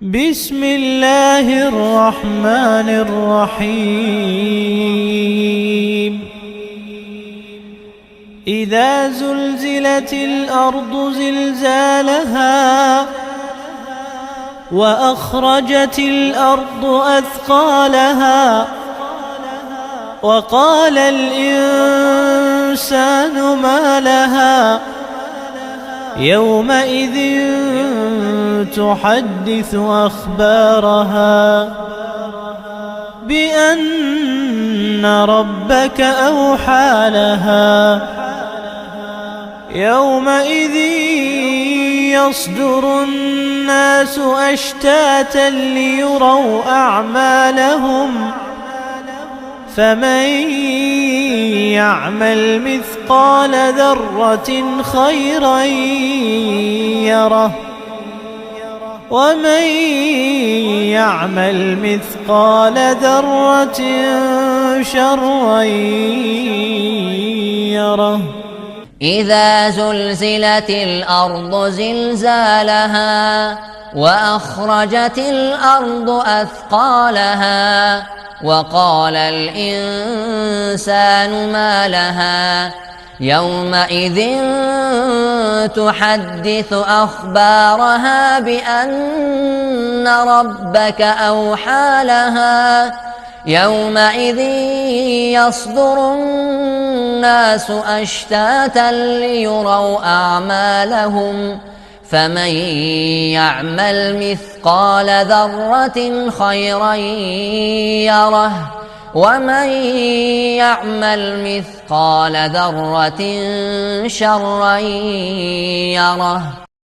بسم الله الرحمن الرحيم. إذا زلزلت الأرض زلزالها وأخرجت الأرض أثقالها وقال الإنسان ما لها يومئذ تحدث أخبارها بأن ربك أوحى لها يومئذ يصدر الناس أشتاتا ليروا أعمالهم فمن يعمل مثقال ذرة خيرا يره ومن يعمل مثقال ذرة شرا يره. إذا زلزلت الأرض زلزالها وأخرجت الأرض أثقالها وقال الإنسان ما لها يومئذ تحدث أخبارها بأن ربك أوحى لها يومئذ يصدر الناس أشتاتا ليروا أعمالهم فمن يعمل مثقال ذرة خيرا يره ومن يعمل مثقال ذرة شرا يره.